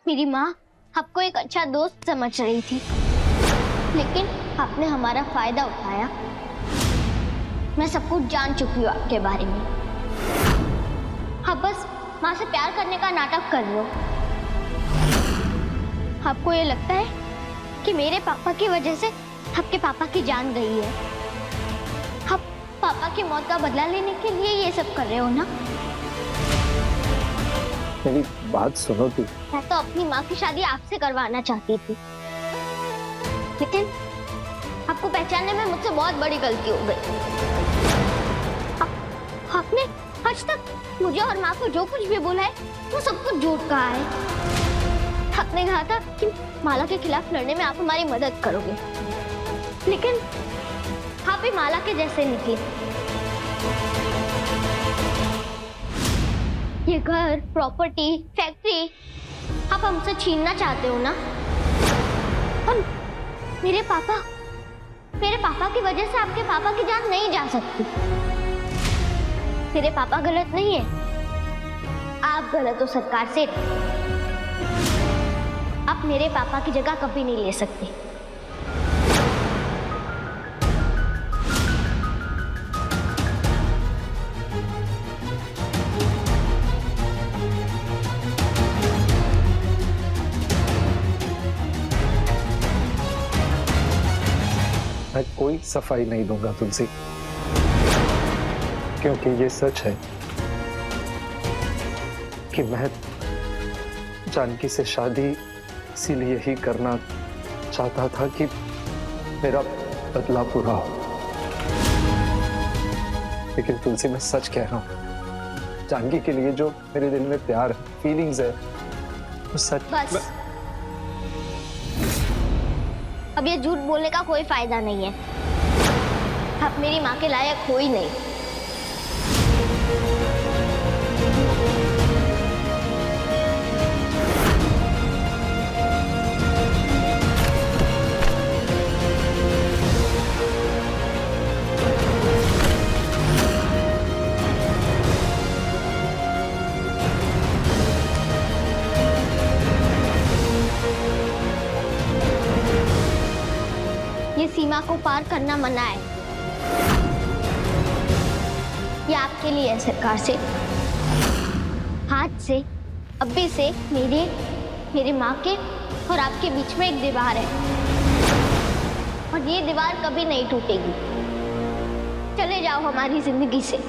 मेरी माँ आपको एक अच्छा दोस्त समझ रही थी, लेकिन आपने हमारा फायदा उठाया। मैं सब कुछ जान चुकी हूँ आपके बारे में। आप बस माँ से प्यार करने का नाटक कर रहे हो। आपको ये लगता है कि मेरे पापा की वजह से आपके पापा की जान गई है। आप पापा की मौत का बदला लेने के लिए ये सब कर रहे हो ना? मेरी बात सुनो तू। मैं तो अपनी माँ की शादी आपसे करवाना चाहती थी, लेकिन आपको पहचानने में मुझसे बहुत बड़ी गलती हो गई। आपने आज तक मुझे और माँ को जो कुछ भी बोला है वो सब कुछ झूठ कहा है। आपने कहा था कि माला के खिलाफ लड़ने में आप हमारी मदद करोगे, लेकिन आप भी माला के जैसे निकले। ये घर, प्रॉपर्टी, फैक्ट्री आप हमसे छीनना चाहते हो ना? और मेरे पापा की वजह से आपके पापा की जान नहीं जा सकती। मेरे पापा गलत नहीं है, आप गलत हो सरकार से। आप मेरे पापा की जगह कभी नहीं ले सकते। मैं कोई सफाई नहीं दूंगा तुलसी, क्योंकि ये सच है कि मैं जानकी से शादी इसीलिए ही करना चाहता था कि मेरा बदला पूरा हो। लेकिन तुलसी, मैं सच कह रहा हूं, जानकी के लिए जो मेरे दिल में प्यार, फीलिंग्स है, वो सच। बस अब ये झूठ बोलने का कोई फायदा नहीं है। आप मेरी माँ के लायक हो ही नहीं। ये सीमा को पार करना मना है। ये आपके लिए है सरकार से। आज से, अभी से मेरे माँ के और आपके बीच में एक दीवार है, और ये दीवार कभी नहीं टूटेगी। चले जाओ हमारी जिंदगी से।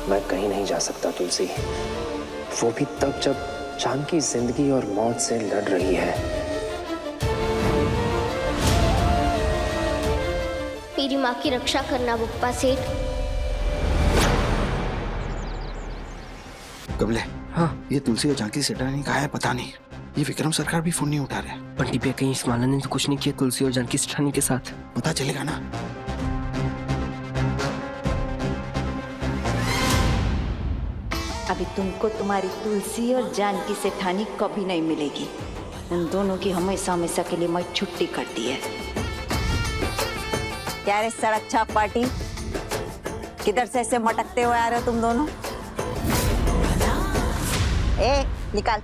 मैं कहीं नहीं जा सकता तुलसी, वो भी तब जब जानकी जिंदगी और मौत से लड़ रही है। मेरी माँ की रक्षा करना बुप्पा सेठ। कबले, हाँ, ये तुलसी और जानकी सेटा नहीं कहा है, पता नहीं। ये विक्रम सरकार भी फोन नहीं उठा रहे। बंटी भैया, कहीं इस माला ने तो कुछ नहीं किया तुलसी और जानकी सेठानी के साथ? पता चलेगा ना। अभी तुमको तुम्हारी तुलसी और जानकी सेठानी कभी नहीं मिलेगी। उन दोनों की हमेशा हमेशा के लिए मैं छुट्टी कर दी है। क्या रे सड़क छाप पार्टी, किधर से ऐसे मटकते हुए आ रहे हो तुम दोनों? ए निकाल,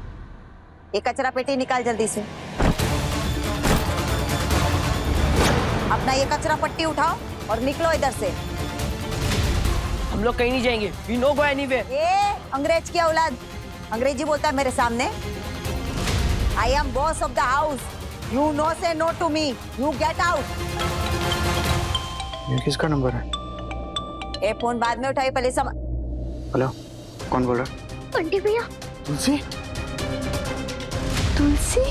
ये कचरा पेटी निकाल जल्दी से। अपना ये कचरा पट्टी उठाओ और निकलो इधर से। हम लोग कहीं नहीं जाएंगे। We no go anywhere. ए अंग्रेज की औलाद, अंग्रेजी बोलता है मेरे सामने। I am boss of the house. You no say no to me. You get out. ये किसका नंबर है? ए फोन बाद में उठाइए, पहले हेलो, कौन बोल रहा है? बंटी भैया। तुलसी? तुलसी?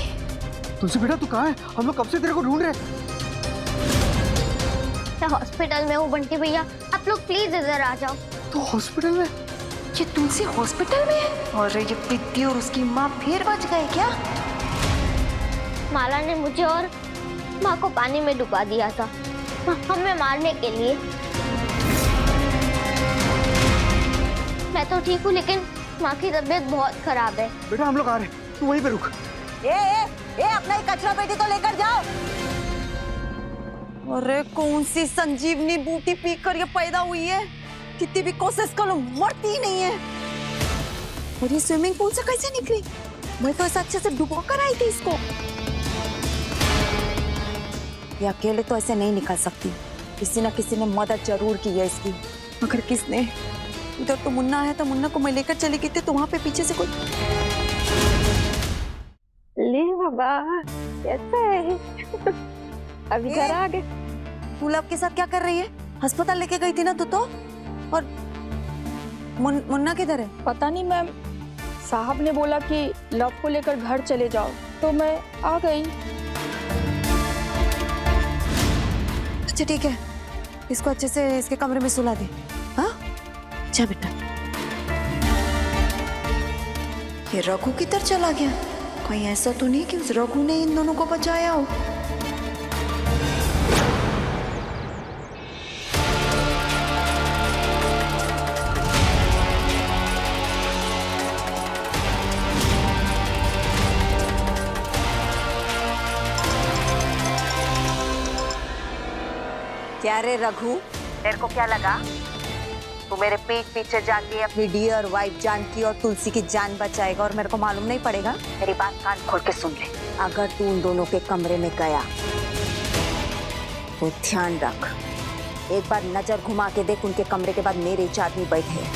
तुलसी बेटा, तू कहाँ है? हम लोग कब से तेरे को ढूंढ रहे हैं। मैं हॉस्पिटल में हूँ बंटी भैया, आप लोग प्लीज इधर आ जाओ। तो हॉस्पिटल में? ये तुलसी हॉस्पिटल में है? और ये प्रीति और उसकी माँ फिर बच गए क्या? माला ने मुझे और माँ को पानी में डुबा दिया था, हमें मारने के लिए। मैं तो ठीक हूँ, लेकिन माँ की तबीयत बहुत खराब है। बेटा हम लोग आ रहे हैं, तू वहीं पे रुक। ए अपना ये कचरा पेटी तो लेकर जाओ। अरे कौन सी संजीवनी बूटी पीकर ये पैदा हुई है? कितनी भी कोशिश कर लो मरती ही नहीं है। और ये स्विमिंग पूल से कैसे निकली? मैं तो ऐसा अच्छे से डुबो कर आई थी इसको। ये अकेले तो ऐसे नहीं निकल सकती, किसी ना किसी ने मदद जरूर की है इसकी। अगर किसने, उधर तो मुन्ना है, तो मुन्ना को मैं लेकर चली गई थी, तो वहां पे पीछे से कोई। ले बाबा कैसा है? अभी घर आ गए। तू लव के साथ क्या कर रही है? अस्पताल लेके गई थी ना तू तो। और मुन्ना किधर है? पता नहीं मैम, साहब ने बोला कि लव को लेकर घर चले जाओ, तो मैं आ गई। अच्छा ठीक है, इसको अच्छे से इसके कमरे में सुला दे। हाँ जा बेटा। ये रघु किधर चला गया? कहीं ऐसा तो नहीं कि उस रघु ने इन दोनों को बचाया हो? क्या रे रघु, तेरे को क्या लगा? तू मेरे पीठ पीछे जाके अपनी डियर वाइफ जानकी और तुलसी की जान बचाएगा और मेरे को मालूम नहीं पड़ेगा? मेरी बात कान खोल के सुन ले। अगर तू उन दोनों के कमरे में गया तो ध्यान रख, एक बार नजर घुमा के देख, उनके कमरे के बाद मेरे 4 आदमी बैठे हैं।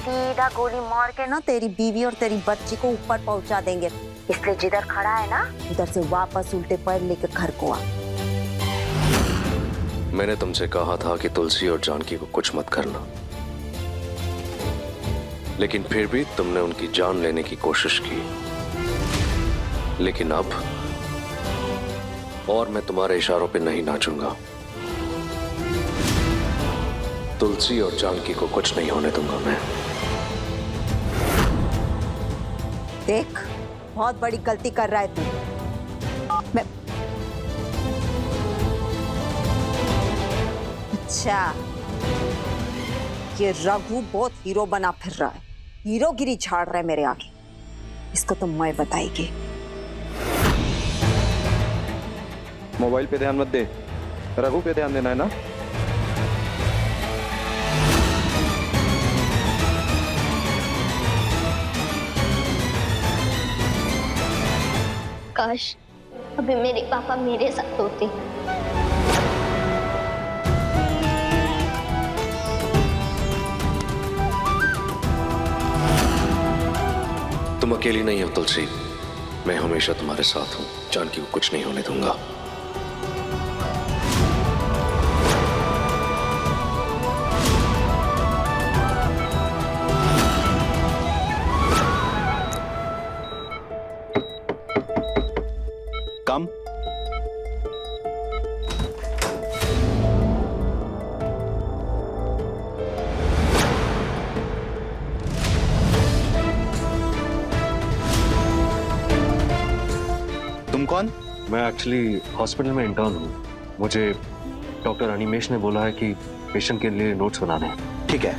सीधा गोली मार के ना तेरी बीवी और तेरी बच्ची को ऊपर पहुंचा देंगे। इसलिए जिधर खड़ा है ना, उधर से वापस उल्टे पैर लेकर घर को आ। मैंने तुमसे कहा था कि तुलसी और जानकी को कुछ मत करना, लेकिन फिर भी तुमने उनकी जान लेने की कोशिश की। लेकिन अब और मैं तुम्हारे इशारों पे नहीं नाचूंगा। तुलसी और जानकी को कुछ नहीं होने दूंगा मैं। देख, बहुत बड़ी गलती कर रहा है तू। मैं अच्छा, ये रघु बहुत हीरो बना फिर रहा है, हीरोगिरी झाड़ रहा है मेरे आगे। इसको तो मैं बताएगी। मोबाइल पे ध्यान मत दे, रघु पे ध्यान देना है ना। काश अभी मेरे पापा मेरे साथ होते। तुम अकेली नहीं हो तुलसी, मैं हमेशा तुम्हारे साथ हूं। जानकी को कुछ नहीं होने दूंगा। कम तुम कौन? मैं एक्चुअली हॉस्पिटल में इंटर्न हूँ। मुझे डॉक्टर अनिमेश ने बोला है कि पेशेंट के लिए नोट्स बनाने हैं। ठीक है।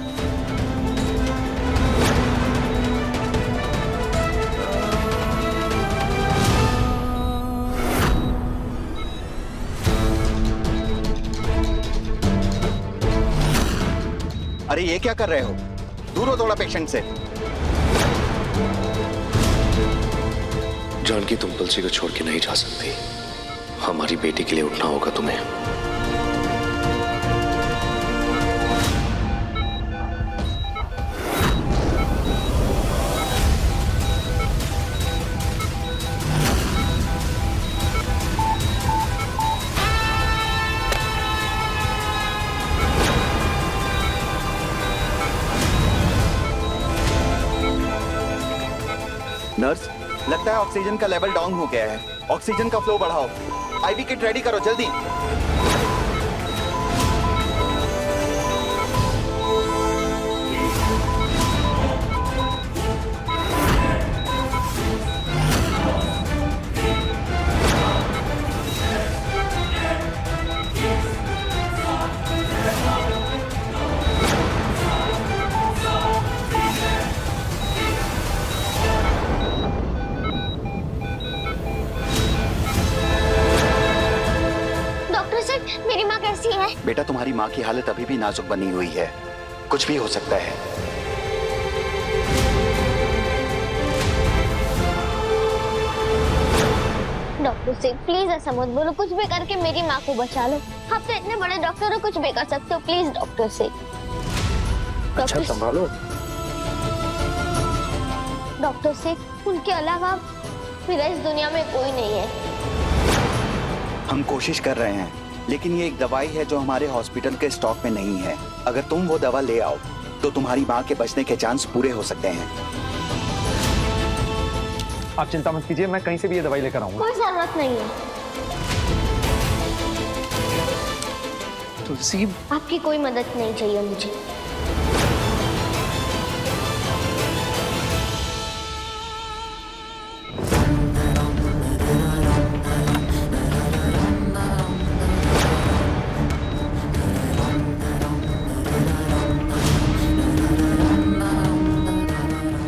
अरे ये क्या कर रहे हो? दूर हो थोड़ा पेशेंट से। जानकी, तुम तुलसी को छोड़ के नहीं जा सकती। हमारी बेटी के लिए उठना होगा तुम्हें। नर्स, लगता है ऑक्सीजन का लेवल डाउन हो गया है। ऑक्सीजन का फ्लो बढ़ाओ। आईवी किट रेडी करो जल्दी। सेठ, मेरी माँ कैसी है? बेटा तुम्हारी माँ की हालत अभी भी नाजुक बनी हुई है, कुछ भी हो सकता है। डॉक्टर सेठ प्लीज ऐसा मत बोलो, कुछ भी करके मेरी माँ को बचा लो। आप तो इतने बड़े डॉक्टर हो, कुछ भी कर सकते हो, प्लीज डॉक्टर सेठ। अच्छा संभालो। डॉक्टर सेठ, उनके अलावा मेरा इस दुनिया में कोई नहीं है। हम कोशिश कर रहे हैं, लेकिन ये एक दवाई है जो हमारे हॉस्पिटल के स्टॉक में नहीं है। अगर तुम वो दवा ले आओ तो तुम्हारी माँ के बचने के चांस पूरे हो सकते हैं। आप चिंता मत कीजिए, मैं कहीं से भी ये दवाई लेकर आऊंगा। कोई जरूरत नहीं है। तुलसी, आपकी कोई मदद नहीं चाहिए मुझे।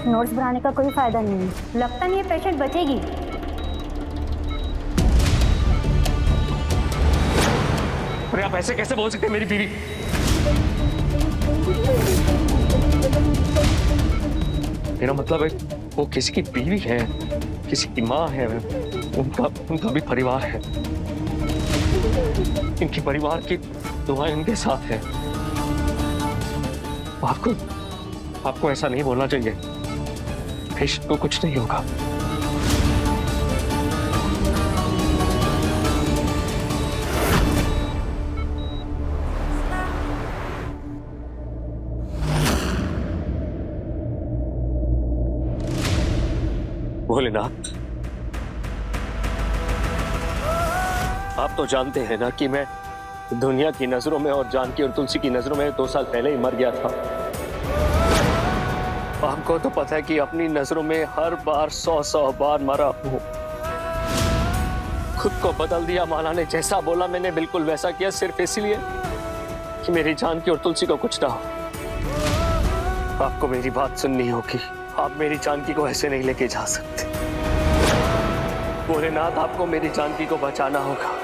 नोट्स बढ़ाने का कोई फायदा नहीं है, लगता नहीं है पेशेंट बचेगी। अरे आप ऐसे कैसे बोल सकते हैं मेरी बीवी? मेरा मतलब है वो किसी की बीवी है, किसी की माँ है, उनका भी परिवार है। इनकी परिवार की दुआएं उनके साथ है। आपको ऐसा नहीं बोलना चाहिए। पेशेंट को कुछ नहीं होगा। भोलेनाथ, आप तो जानते हैं ना कि मैं दुनिया की नजरों में और जानकी और तुलसी की नजरों में 2 साल पहले ही मर गया था। आपको तो पता है कि अपनी नजरों में हर बार 100 बार मरा हूं। खुद को बदल दिया माला ने, जैसा बोला मैंने बिल्कुल वैसा किया, सिर्फ इसलिए कि मेरी जानकी और तुलसी को कुछ ना हो। आपको मेरी बात सुननी होगी। आप मेरी जानकी को ऐसे नहीं लेके जा सकते। भोलेनाथ, आपको मेरी जानकी को बचाना होगा।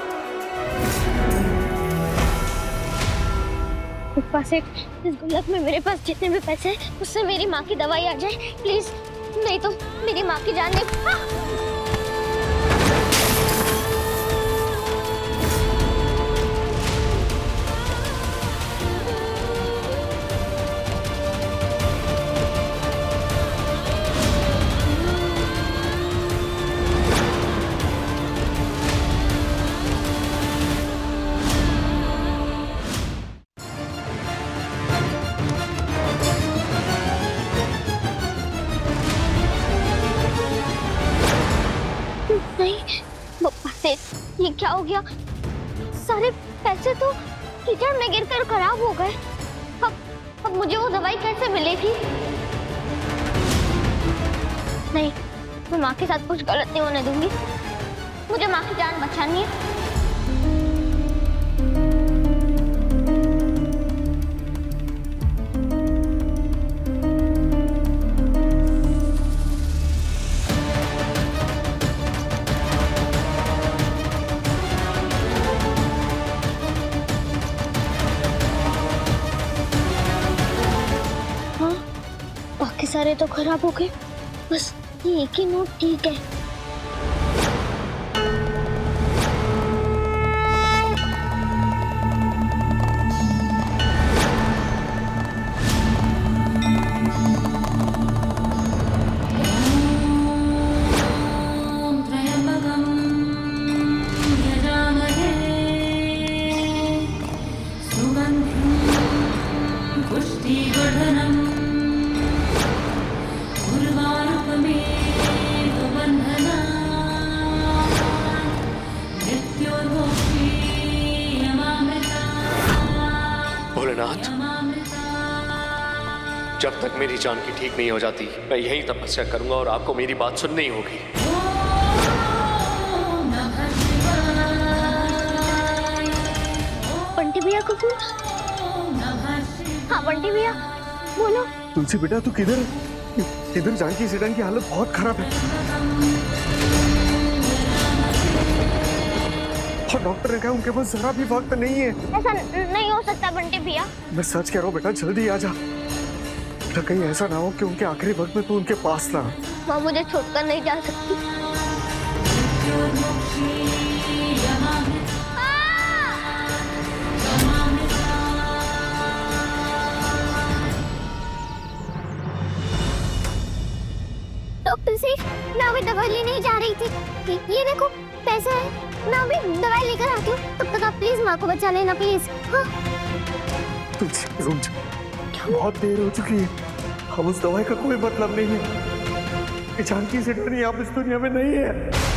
सेठ, इस गुल्लक में मेरे पास जितने भी पैसे हैं उससे मेरी माँ की दवाई आ जाए प्लीज, नहीं तो मेरी माँ की जान नहीं। ये क्या हो गया? सारे पैसे तो कीचड़ में गिरकर खराब हो गए। अब मुझे वो दवाई कैसे मिलेगी? नहीं, मैं माँ के साथ कुछ गलत नहीं होने दूंगी। मुझे माँ की जान बचानी है। बाकी सारे तो खराब हो गए, बस ये एक ही नोट ठीक है। भोलेनाथ, जब तक मेरी जानकी ठीक नहीं हो जाती मैं यही तपस्या करूंगा और आपको मेरी बात सुननी होगी। बंटी भैया को फोन। हाँ बंटी भैया बोलो। तुलसी बेटा तू किधर है? इधर जानकी सेठन की हालत बहुत खराब है। और डॉक्टर ने कहा उनके पास जरा भी वक्त नहीं है। ऐसा नहीं हो सकता बंटी भैया। मैं सच कह रहा हूँ बेटा, जल्दी आ जा बेटा, कहीं ऐसा ना हो कि उनके आखिरी वक्त में तू उनके पास ना। माँ मुझे छोड़कर नहीं जा सकती। डॉक्टर से मैं अभी दवाई लेने जा रही थी। ये देखो पैसा है, मैं अभी दवाई लेकर आती हूँ। तब तक आप प्लीज माँ को बचा लेना प्लीज। हाँ? तुलसी रुक जा, बहुत देर हो चुकी है। अब उस दवाई का कोई मतलब नहीं है। जानकी से डरनी आप इस दुनिया में नहीं है।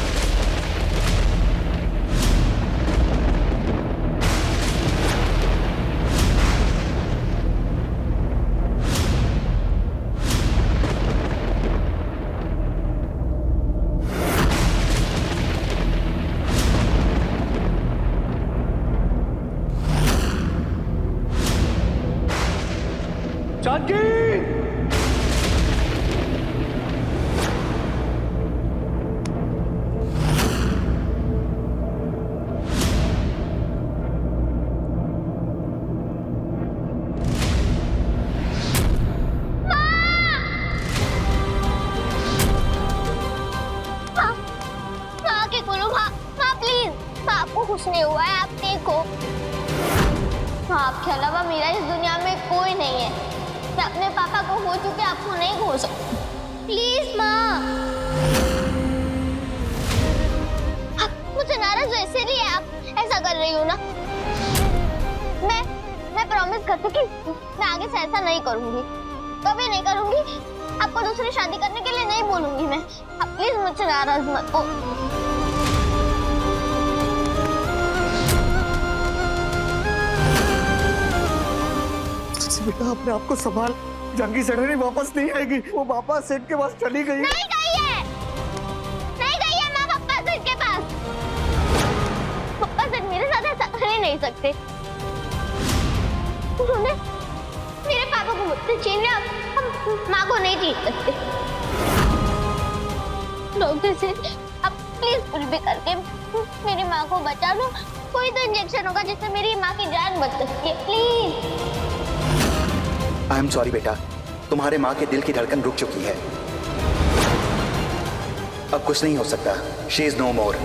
जानकी! कुछ नहीं हुआ है, आप देखो। आपके अलावा मेरा इस दुनिया में कोई नहीं है। मैं अपने पापा को खो चुके, आपको नहीं खो सकती। प्लीज माँ। आप मुझे नाराज वैसे नहीं है, आप ऐसा कर रही हो ना। मैं प्रॉमिस करती हूँ कि मैं आगे से ऐसा नहीं करूंगी, कभी नहीं करूंगी। आपको दूसरी शादी करने के लिए नहीं बोलूंगी मैं। आप प्लीज मुझसे नाराज मत हो। बेटा अपने आप को संभाल, जानकी सडनली वापस नहीं आएगी। वो पापा सेठ के पास चली गई। नहीं गई है, नहीं गई है माँ पापा सेठ के पास। पापा सेठ मेरे साथ ऐसा कर ही नहीं सकते। उन्होंने मेरे पापा को मुझसे छीन लिया, हम माँ को नहीं छीन सकते। डॉक्टर सेठ आप प्लीज कुछ भी करके मेरी माँ को बचा लो। कोई तो इंजेक्शन होगा जिससे मेरी माँ की जान बच सकती है, प्लीज। आई एम सॉरी बेटा, तुम्हारे माँ के दिल की धड़कन रुक चुकी है। अब कुछ नहीं हो सकता। शी इज नो मोर।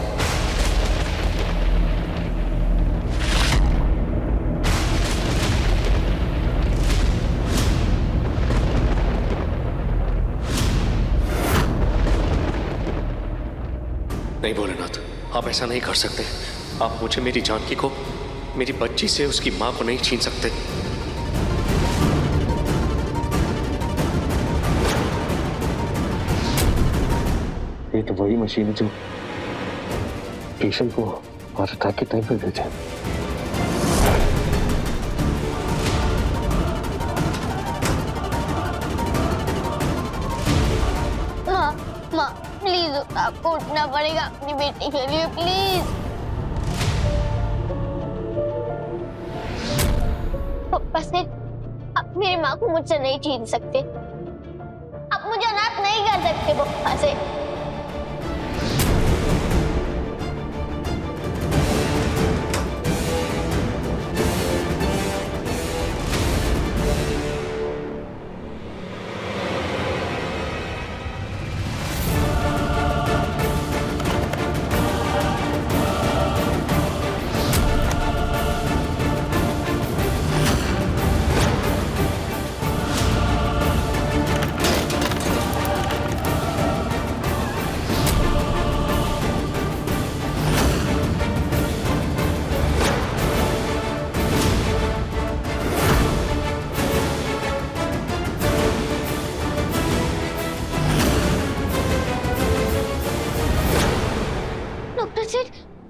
नहीं भोलेनाथ, आप ऐसा नहीं कर सकते। आप मुझे, मेरी जानकी को, मेरी बच्ची से उसकी माँ को नहीं छीन सकते। ये तो वही मशीन है जो पेशेंट को हार्ट अटैक के टाइम पे देते हैं। माँ प्लीज आपको उठना पड़ेगा अपनी बेटी के लिए, प्लीज। पापा से आप मेरी माँ को मुझसे नहीं छीन सकते। आप मुझे अनाथ नहीं कर सकते पापा से।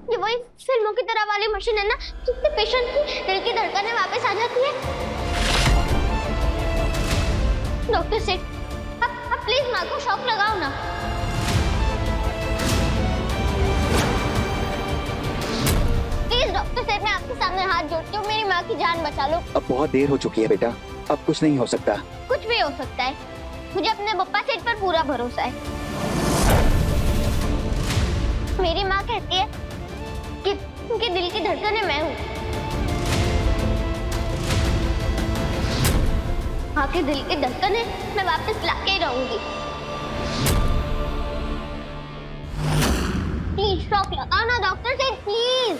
ये वही फिल्मों की तरह वाली मशीन है ना, जिससे पेशेंट की दिल की धड़कनें वापस आ जाती है। डॉक्टर सेठ आप प्लीज माँ को शॉक लगाओ ना। प्लीज डॉक्टर सेठ, मैं आपके सामने हाथ जोड़ती हूँ, मेरी माँ की जान बचा लो। अब बहुत देर हो चुकी है बेटा, अब कुछ नहीं हो सकता। कुछ भी हो सकता है, मुझे अपने पप्पा सेठ पर पूरा भरोसा है। मेरी माँ कहती है कि उनके दिल की धड़कनें मैं हूँ। माँ के दिल की धड़कनें मैं वापस लाके ही रहूंगी। प्लीज शॉक लगाओ ना डॉक्टर से, प्लीज।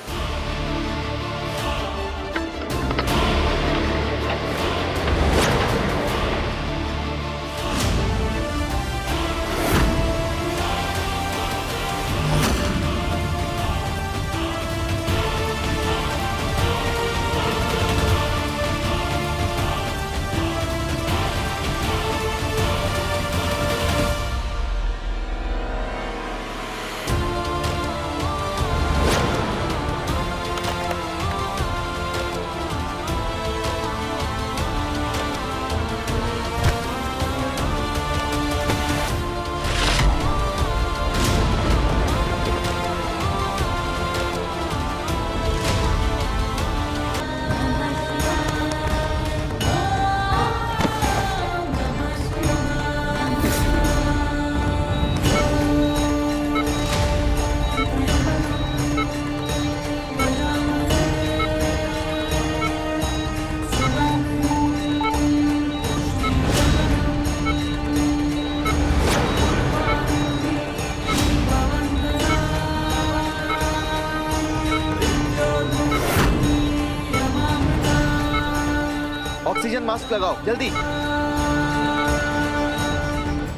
ऑक्सीजन मास्क लगाओ जल्दी।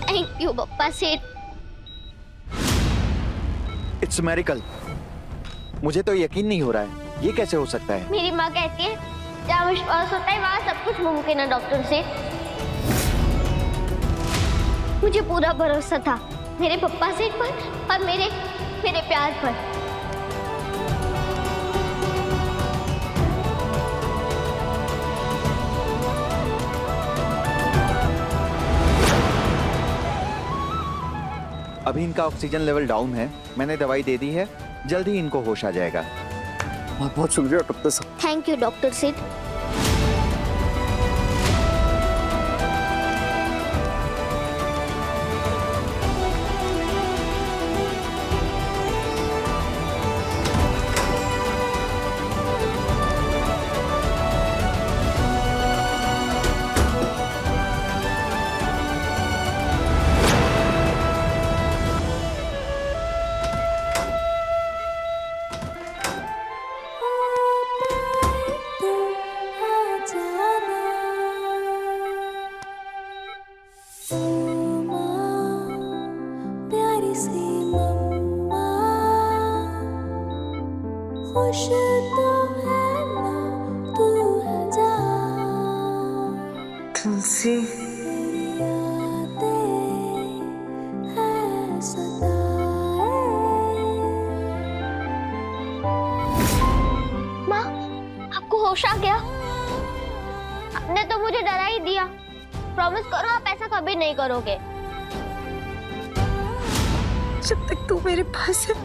थैंक यू पप्पा सेठ। इट्स मैरिकल। मुझे तो यकीन नहीं हो रहा है, ये कैसे हो सकता है? मेरी माँ कहती है जहाँ विश्वास होता है वहाँ सब कुछ मुमकिन है डॉक्टर सेठ। मुझे पूरा भरोसा था मेरे पप्पा सेठ पर और मेरे प्यार पर। अभी इनका ऑक्सीजन लेवल डाउन है, मैंने दवाई दे दी है, जल्दी इनको होश आ जाएगा। बहुत बहुत शुक्रिया डॉक्टर साहब। थैंक यू डॉक्टर सेठ। तुलसी माँ, आपको होश आ गया? आपने तो मुझे डरा ही दिया। प्रॉमिस करो आप ऐसा कभी नहीं करोगे। जब तक तू मेरे पास है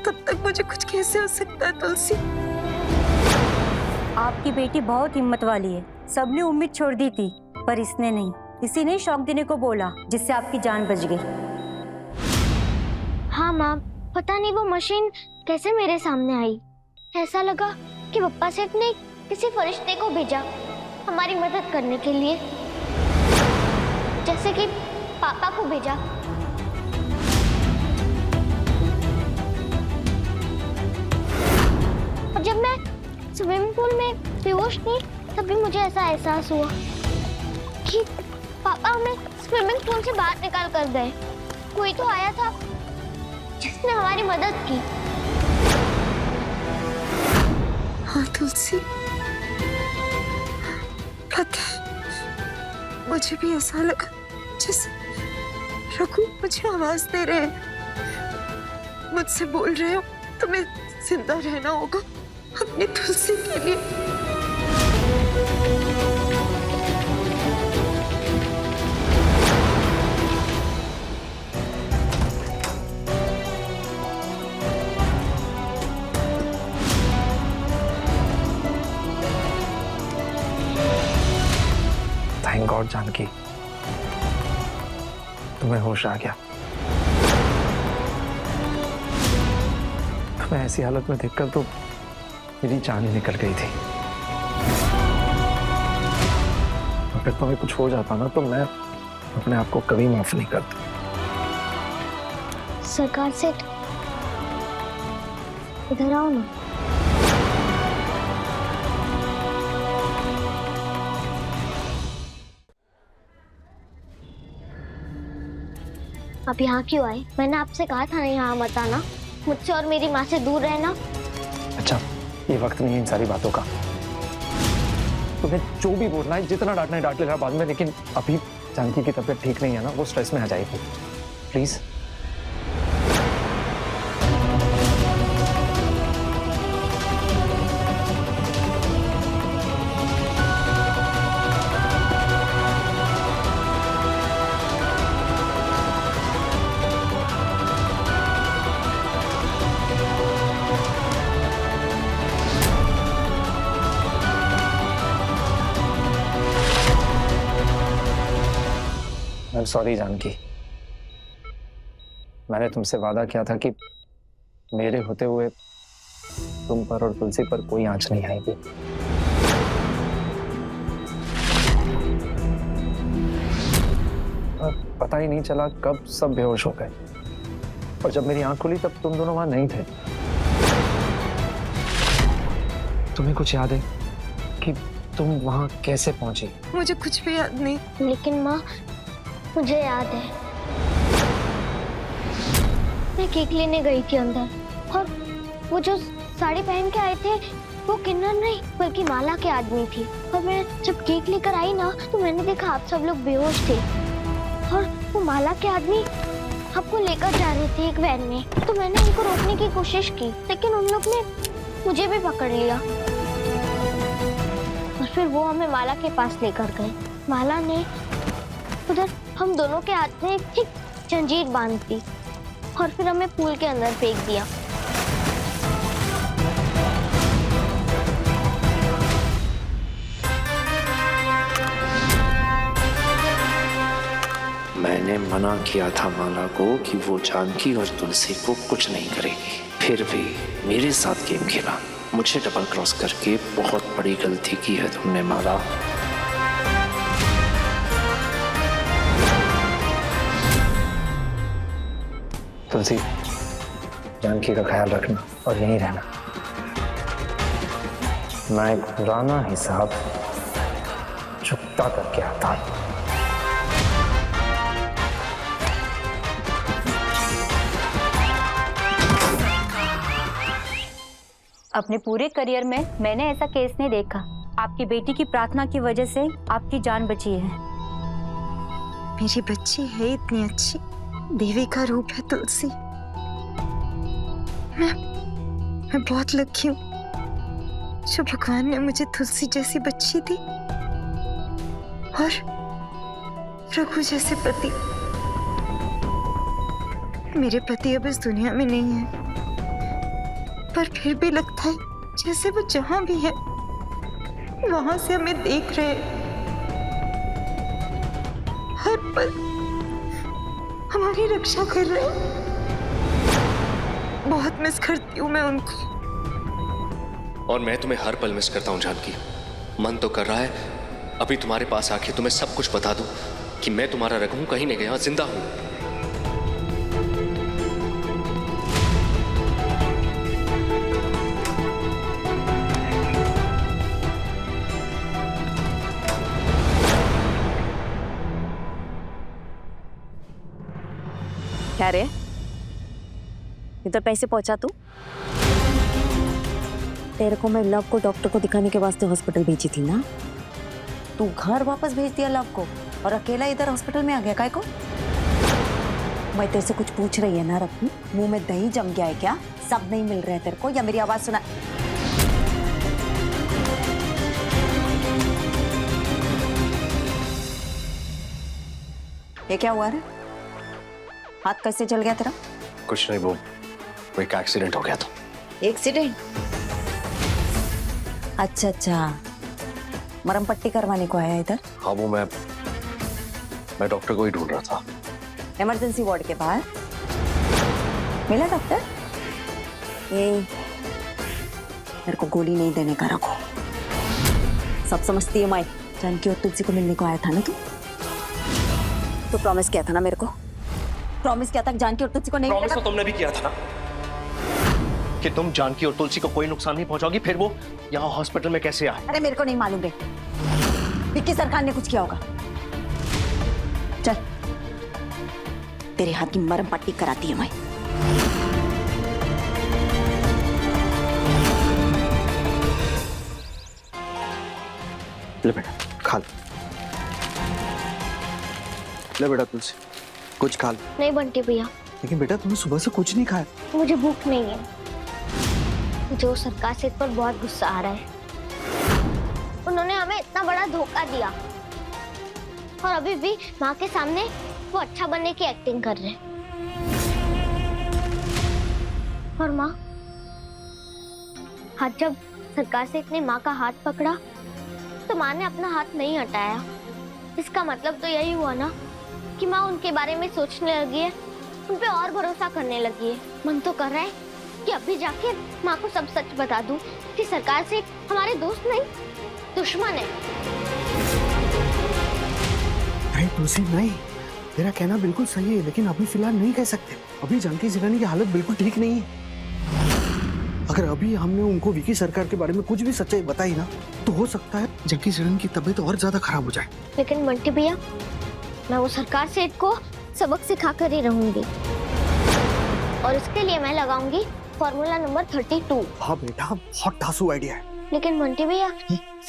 तब तक मुझे कुछ कैसे हो सकता है तुलसी? आपकी बेटी बहुत हिम्मत वाली है। सबने उम्मीद छोड़ दी थी पर इसने नहीं। इसी ने शॉक देने को बोला जिससे आपकी जान बच गई। हाँ माँ, पता नहीं वो मशीन कैसे मेरे सामने आई। ऐसा लगा कि पप्पा सेठ ने किसी फरिश्ते को भेजा हमारी मदद करने के लिए, जैसे कि पापा को भेजा। और जब मैं स्विमिंग पूल में बेहोश थी तभी मुझे ऐसा एहसास हुआ कि पापा हमें स्विमिंग पूल से बाहर निकाल कर गए। कोई तो आया था जिसने हमारी मदद की। हाँ तुलसी, पता है मुझे भी ऐसा लगा जैसे रघु मुझे आवाज दे रहे हैं, मुझसे बोल रहे हो तुम्हें जिंदा रहना होगा अपनी तुलसी के लिए। थैंक गॉड जानकी, तुम्हें होश आ गया। तुम्हें ऐसी हालत में देखकर तो मेरी जान ही निकल गई थी। अगर तुम्हें कुछ हो जाता ना तो मैं अपने आप को कभी माफ नहीं करता। सरकार सेठ, इधर आओ ना। आप यहाँ क्यों आए? मैंने आपसे कहा था ना यहाँ मत आना, मुझसे और मेरी माँ से दूर रहना। अच्छा, ये वक्त नहीं है इन सारी बातों का। तुम्हें जो भी बोलना है, जितना डांटना है डांट लेना बाद में, लेकिन अभी जानकी की तबीयत ठीक नहीं है ना, वो स्ट्रेस में आ जाएगी। प्लीज। I'm sorry जानकी, मैंने तुमसे वादा किया था कि मेरे होते हुए तुम पर और तुलसी पर कोई आंच नहीं आएगी। पता ही नहीं चला कब सब बेहोश हो गए, और जब मेरी आंख खुली तब तुम दोनों वहां नहीं थे। तुम्हें कुछ याद है कि तुम वहां कैसे पहुंची? मुझे कुछ भी याद नहीं। लेकिन माँ, मुझे याद है, मैं केक लेने गई थी अंदर, और वो जो साड़ी पहन के आए थे वो किन्नर नहीं बल्कि माला के आदमी थी। और मैं जब केक लेकर आई ना तो मैंने देखा आप सब लोग बेहोश थे, और वो माला के आदमी आपको लेकर जा रहे थे एक वैन में। तो मैंने उनको रोकने की कोशिश की, लेकिन उन लोग ने मुझे भी पकड़ लिया, और फिर वो हमें माला के पास लेकर गए। माला ने उधर हम दोनों के हाथ में एक जंजीर बांध दी, और फिर हमें पूल के अंदर फेंक दिया। मैंने मना किया था माला को कि वो जानकी और तुलसी को कुछ नहीं करेगी, फिर भी मेरे साथ गेम खेला। मुझे डबल क्रॉस करके बहुत बड़ी गलती की है तुमने माला। तुलसी, जानकी का ख्याल रखना और यहीं रहना। मैं एक पुराना हिसाब चुकता करके आता हूं। अपने पूरे करियर में मैंने ऐसा केस नहीं देखा। आपकी बेटी की प्रार्थना की वजह से आपकी जान बची है। मेरी बच्ची है इतनी अच्छी, देवी का रूप है तुलसी। मैं बहुत लकी हूँ जो भगवान ने मुझे तुलसी जैसी बच्ची दी और रघु जैसे पति। मेरे पति अब इस दुनिया में नहीं है, पर फिर भी लगता है जैसे वो जहां भी है वहां से हमें देख रहे हैं। हर पल हमारी रक्षा कर रहे हैं। बहुत मिस करती हूँ मैं उनको। और मैं तुम्हें हर पल मिस करता हूँ जानकी। मन तो कर रहा है अभी तुम्हारे पास आके तुम्हें सब कुछ बता दूं कि मैं तुम्हारा रघु हूं, कहीं नहीं गया, जिंदा हूं। क्या रे, इधर पैसे पहुंचा तू? तेरे को मैं लव को डॉक्टर को दिखाने के वास्ते हॉस्पिटल भेजी थी ना, तू घर वापस भेज दिया लव को और अकेला इधर हॉस्पिटल में आ गया। काय को? मैं तेरे से कुछ पूछ रही है ना रत्न, मुंह में दही जम गया है क्या? सब नहीं मिल रहे हैं तेरे को, या मेरी आवाज सुना? ये क्या हुआ रे? हाथ कैसे जल गया तेरा? कुछ नहीं, वो एक एक्सीडेंट हो गया था। एक्सीडेंट? अच्छा अच्छा, मरहम पट्टी करवाने को आया इधर? हाँ, वो मैं डॉक्टर को ही ढूंढ रहा था। इमरजेंसी वार्ड के बाहर मिला डॉक्टर? ये मेरे को गोली नहीं देने का रखो। सब समझती है माई। जानकी और तुलसी को मिलने को आया था ना तू? तो प्रॉमिस किया था ना मेरे को? प्रॉमिस किया था कि जानकी और तुलसी को नहीं प्रॉमिस तो मिलेगा। तुमने भी किया था ना कि तुम जानकी और तुलसी को कोई नुकसान नहीं पहुंचाओगी। फिर वो यहाँ हॉस्पिटल में कैसे आए? अरे मेरे को नहीं मालूम रे, विक्की सरकार ने कुछ किया होगा। चल तेरे हाथ की मरहम पट्टी कराती है मैं। ले बेटा खा ले। ले बेटा तुलसी कुछ खा ले। नहीं बंटी भैया, लेकिन बेटा तुमने सुबह से कुछ नहीं खाया। मुझे भूख नहीं है। मुझे वो सरकार से पर बहुत गुस्सा आ रहा है। उन्होंने हमें इतना बड़ा धोखा दिया और अभी भी माँ के सामने वो अच्छा बनने की एक्टिंग कर रहे हैं। और माँ, आज जब सरकार से ने माँ का हाथ पकड़ा तो माँ ने अपना हाथ नहीं हटाया। इसका मतलब तो यही हुआ ना कि माँ उनके बारे में सोचने लगी है, उन पे और भरोसा करने लगी है। मन तो कर रहा है कि अभी जाके माँ को सब सच बता दूं कि सरकार से हमारे दोस्त नहीं दुश्मन है। नहीं तुलसी नहीं, तेरा कहना बिल्कुल सही है, लेकिन अभी फिलहाल नहीं कह सकते। अभी जानकी सिरानी की हालत बिल्कुल ठीक नहीं है। अगर अभी हमने उनको विकी सरकार के बारे में कुछ भी सच्चाई बताई ना, तो हो सकता है जानकी सिरानी की तबीयत और ज्यादा खराब हो जाए। लेकिन बंटी भैया, मैं वो सरकार सेठ को सबक सिखा कर ही रहूंगी और इसके लिए मैं लगाऊंगी फॉर्मूला नंबर 32। हाँ बेटा, बहुत धांसू आइडिया है। लेकिन बंटी भैया,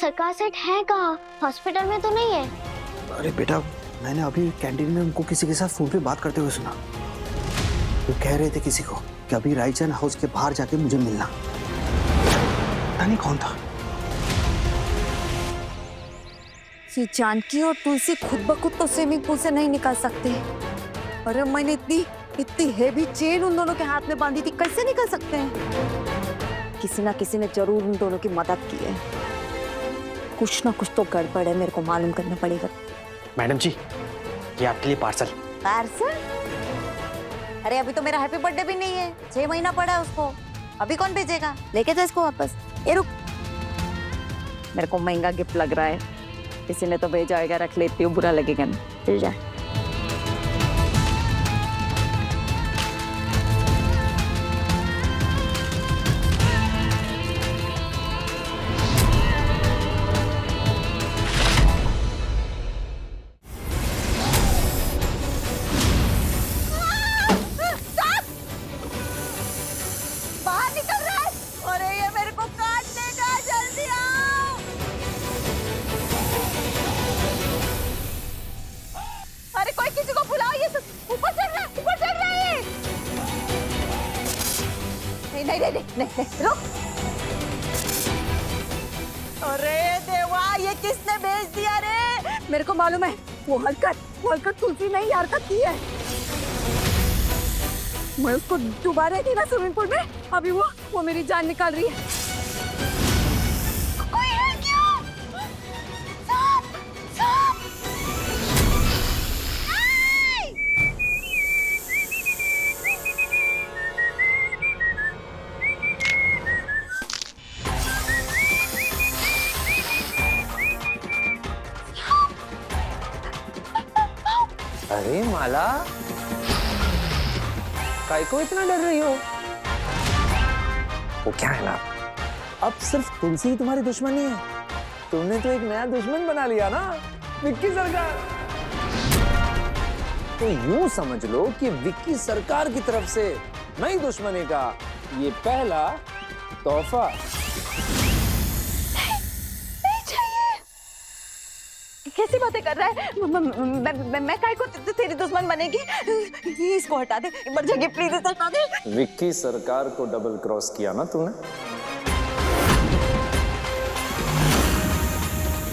सरकार सेठ है कहाँ? हॉस्पिटल में तो नहीं है। अरे बेटा, मैंने अभी कैंटीन में उनको किसी के साथ फोन पे बात करते हुए सुना। वो कह रहे थे किसी को कि अभी रायचंद हाउस के बाहर जाके मुझे मिलना। पता नहीं कौन था। ये जानकी और तुलसी खुद ब खुद तो स्विमिंग पूल से नहीं निकल सकते। अरे मैंने इतनी हेवी चेन उन दोनों के हाथ में बांधी थी, कैसे निकल सकते हैं? किसी ना किसी ने जरूर उन दोनों की मदद की है। कुछ ना कुछ तो गड़बड़ है, मेरे को मालूम करना पड़ेगा। मैडम जी, ये आपके लिए पार्सल। पार्सल? अरे अभी तो मेरा हैप्पी बर्थडे भी नहीं है, 6 महीना पड़ा है उसको। अभी कौन भेजेगा? लेके जा इसको वापस। ये रुक, मेरे को महंगा गिफ्ट लग रहा है, किसी ने तो भेजा होगा, रख लेती हूँ, बुरा लगेगा ना। चल जा। बाहर निकल रहा है। अरे ये मेरे को काट देगा, जल्दी आओ। अरे कोई किसी को बुलाओ, ये ऊपर चढ़ रहा है, ऊपर चढ़ रहा है। नहीं, रुक। अरे देवा, ये किसने भेज दिया रे? मेरे को मालूम है, वो हरकत तुलसी ने ही हरकत की है। मैं उसको डुबा रही थी ना स्विमिंग पूल में, अभी वो मेरी जान निकाल रही है। कोई है क्या? सांप! नहीं! अरे माला, काय को इतना डर रही हो? वो क्या है ना, अब सिर्फ तुलसी ही तुम्हारी दुश्मन नहीं है, तुमने तो एक नया दुश्मन बना लिया ना, विक्की सरकार। तो यूं समझ लो कि विक्की सरकार की तरफ से नई दुश्मनी का ये पहला तोहफा। कैसी बातें कर रहा है? मैं काय को तेरी दुश्मन बनेगी? इसको हटा दे, मर जाएगी, प्लीज इसको हटा दे। विक्की सरकार को डबल क्रॉस किया ना तूने?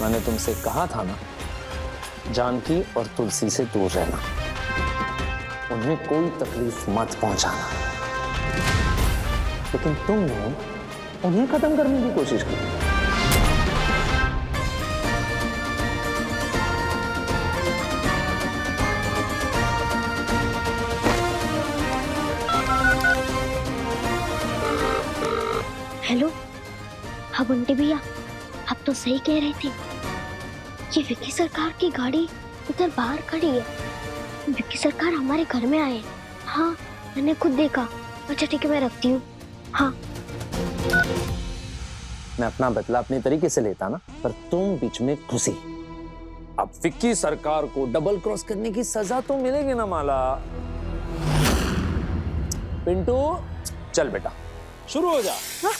मैंने तुमसे कहा था ना, जानकी और तुलसी से दूर रहना, उन्हें कोई तकलीफ मत पहुंचाना। लेकिन तुमने उन्हें खत्म करने की कोशिश की। हेलो, बंटी भैया, आप तो सही कह रहे थे। ये विक्की सरकार की गाड़ी उधर बाहर खड़ी है। विक्की सरकार हमारे घर में आए। हाँ, मैंने खुद देखा। अच्छा ठीक है, मैं रखती हूँ। हाँ। मैं अपना बदला अपने तरीके से लेता ना, पर तुम बीच में घुसी। अब विक्की सरकार को डबल क्रॉस करने की सजा तो मिलेगी ना माला। पिंटू चल बेटा, शुरू हो जा। हाँ?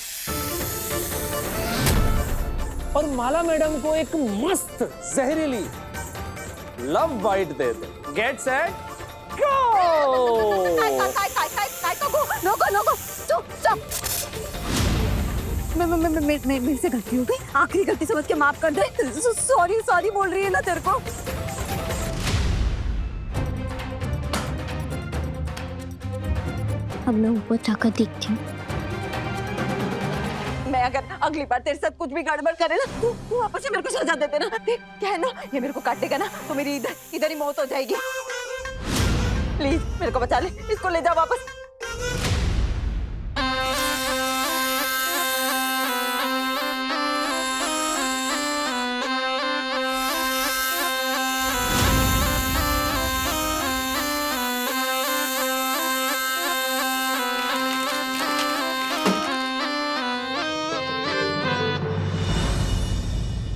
और माला मैडम को एक मस्त जहरीली लव बाइट दे दे। Get set go. मेरे से गलती हो गई, आखिरी गलती समझ के माफ कर दे। सॉरी बोल रही है ना तेरे को। अब मैं ऊपर जाकर देखती हूँ। मैं अगर अगली बार तेरे साथ कुछ भी गड़बड़ करे ना, तू वापस से मेरे को सजा दे देना। क्या है ना, ये मेरे को काटेगा ना तो मेरी इधर ही मौत हो जाएगी। प्लीज मेरे को बचा ले, इसको ले जा वापस।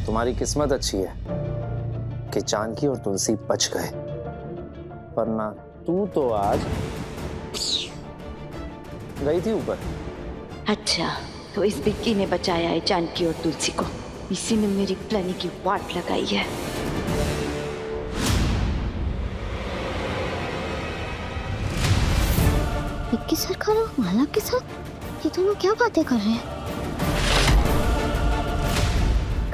तुम्हारी किस्मत अच्छी है कि जानकी और तुलसी बच गए, वरना तू तो आज गई थी ऊपर। अच्छा, तो इस विक्की ने बचाया है जानकी और तुलसी को। इसी ने मेरी प्लानिंग की वाट लगाई है। विक्की सरकार और माला के साथ ये दोनों क्या बातें कर रहे हैं?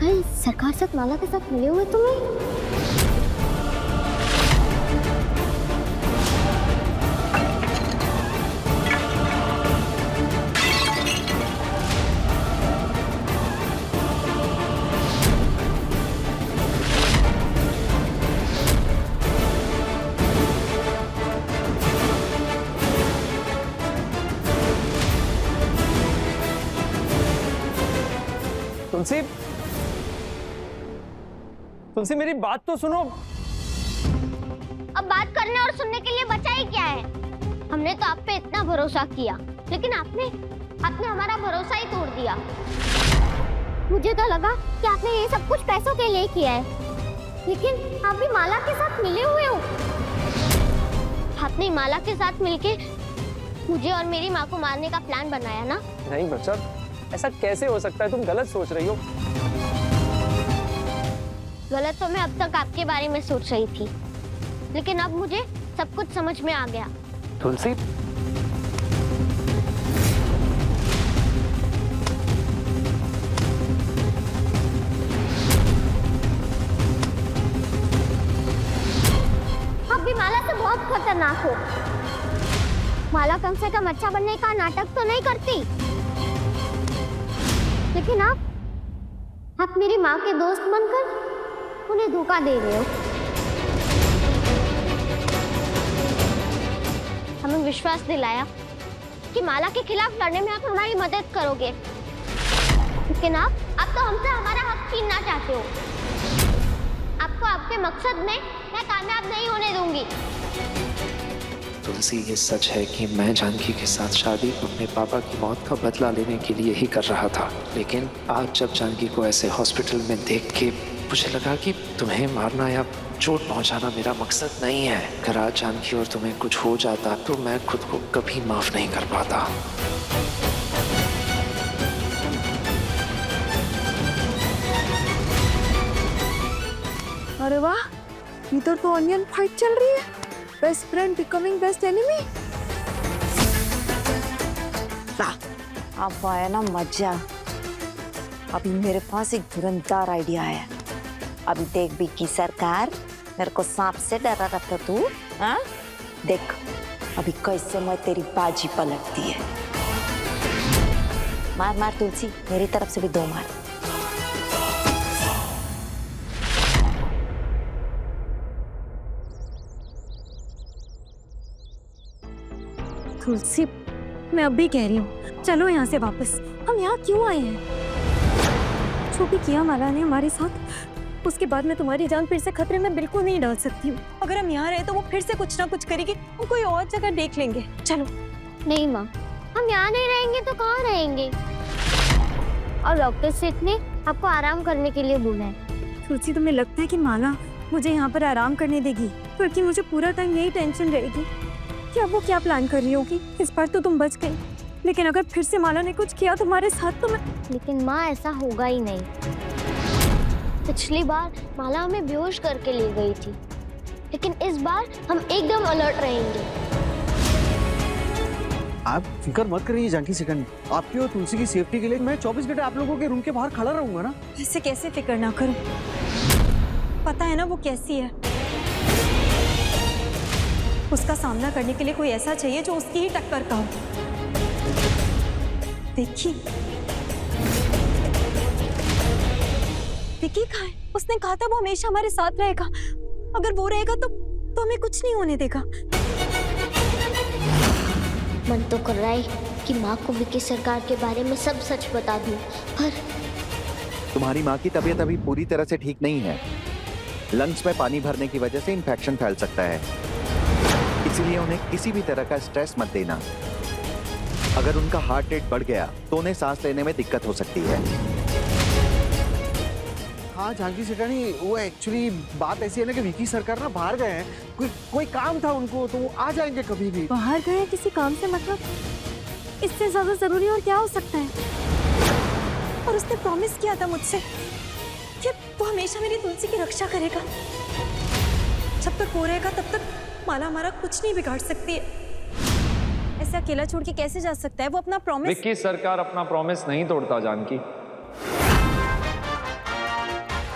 कल सरकार साथ माला के साथ मिले हुए तुम्हें? तुलसी, तुलसी मेरी बात तो सुनो। अब बात करने और सुनने के लिए बचा ही क्या है? हमने तो आप पे इतना भरोसा किया, लेकिन आपने हमारा भरोसा ही तोड़ दिया। मुझे तो लगा कि आपने ये सब कुछ पैसों के लिए किया है, लेकिन आप भी माला के साथ मिले हुए हो। आपने माला के साथ मिलके मुझे और मेरी माँ को मारने का प्लान बनाया ना? नहीं बच्चा, ऐसा कैसे हो सकता है? तुम गलत सोच रही हो। गलत तो मैं अब तक आपके बारे में सोच रही थी, लेकिन अब मुझे सब कुछ समझ में आ गया। तुलसी, आप भी माला से बहुत खतरनाक हो। माला कम से कम अच्छा बनने का नाटक तो नहीं करती, लेकिन आप मेरी माँ के दोस्त बनकर उन्हें धोखा दे रहे हो। हमें विश्वास दिलाया कि माला के खिलाफ लड़ने में आप हमारी मदद करोगे, लेकिन आप तो हमसे हमारा हक छीनना चाहते हो। आपको आपके मकसद में मैं कामयाब नहीं होने दूंगी। तुलसी, ये सच है कि मैं जानकी के साथ शादी अपने पापा की मौत का बदला लेने के लिए ही कर रहा था, लेकिन आज जब जानकी को ऐसे हॉस्पिटल में देख के मुझे लगा कि तुम्हें मारना या चोट पहुंचाना मेरा मकसद नहीं है। अगर आज जानकी और तुम्हें कुछ हो जाता तो मैं खुद को कभी माफ नहीं कर पाता। अरे वाह, इधर तो ऑनियन फाइट चल रही है। Best friend becoming best enemy. अब आया ना मजा। अभी मेरे पास एक धुरंधर आइडिया है। अभी देख विक्की सरकार, मेरे को सांप से डरा रहा तू, हाँ? देख अभी कैसे मैं तेरी बाजी पलटती है। मार मार तुलसी, मेरी तरफ से भी 2 मार। तुलसी, मैं अभी कह रही हूँ, चलो यहाँ से वापस। हम यहाँ क्यों आए हैं? जो भी किया माला ने हमारे साथ, उसके बाद मैं तुम्हारी जान फिर से खतरे में बिल्कुल नहीं डाल सकती हूँ। अगर हम यहाँ रहे तो वो फिर से कुछ ना कुछ करेगी, हम कोई और जगह देख लेंगे। चलो। नहीं माँ, हम यहाँ नहीं रहेंगे तो कहाँ रहेंगे? और डॉक्टर सेठ ने आपको आराम करने के लिए बोला है। तुलसी, तुम्हें लगता है कि माला मुझे यहाँ पर आराम करने देगी? क्योंकि मुझे पूरा टाइम यही टेंशन रहेगी कि अब वो क्या प्लान कर रही होगी। इस बार तो तुम बच गई, लेकिन अगर फिर से माला ने कुछ किया तुम्हारे साथ तो मैं... लेकिन माँ, ऐसा होगा ही नहीं। पिछली बार माला हमें बेहोश करके ले गई थी, लेकिन इस बार हम एकदम अलर्ट रहेंगे। आप फिक्र मत करिए जानकी सेकंड, आपकी और तुलसी की सेफ्टी के लिए मैं 24 घंटे आप लोगों के रूम के बाहर खड़ा रहूंगा ना। ऐसे कैसे फिक्र ना करूं? पता है ना वो कैसी है। उसका सामना करने के लिए कोई ऐसा चाहिए जो उसकी ही टक्कर का हो। देखी विकी कहाँ है? उसने कहा था वो हमेशा हमारे साथ रहेगा। अगर वो रहेगा तो हमें कुछ नहीं होने देगा। मन तो कर रहा है कि माँ को विकी सरकार के बारे में सब सच बता दूं, पर तुम्हारी माँ की तबीयत अभी पूरी तरह से ठीक नहीं है। लंग्स में पानी भरने की वजह से इन्फेक्शन फैल सकता है, इसीलिए उन्हें किसी भी तरह का स्ट्रेस मत देना। अगर उनका हार्ट रेट बढ़ गया तो उन्हें सांस लेने में दिक्कत हो सकती है। हाँ जानकी सेठानी, वो एक्चुअली बात ऐसी है ना कि विकी सरकार ना बाहर गए हैं, कोई काम था उनको, तो वो आ जाएंगे कभी भी। बाहर गए किसी काम से? मतलब इससे ज्यादा जरूरी और क्या हो सकता है? और उसने प्रॉमिस किया था मुझसे कि वो हमेशा मेरी तुलसी की रक्षा करेगा। जब तक वो रहेगा तब तक माला हमारा कुछ नहीं बिगाड़ सकती है। ऐसे अकेला छोड़ के कैसे जा सकता है? वो अपना प्रॉमिस... विक्की सरकार अपना प्रॉमिस नहीं तोड़ता जानकी।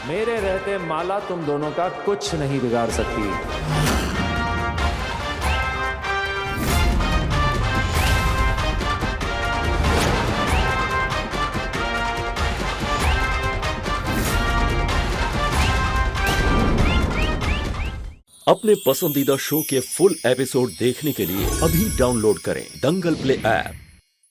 मेरे रहते माला तुम दोनों का कुछ नहीं बिगाड़ सकती। अपने पसंदीदा शो के फुल एपिसोड देखने के लिए अभी डाउनलोड करें दंगल प्ले ऐप।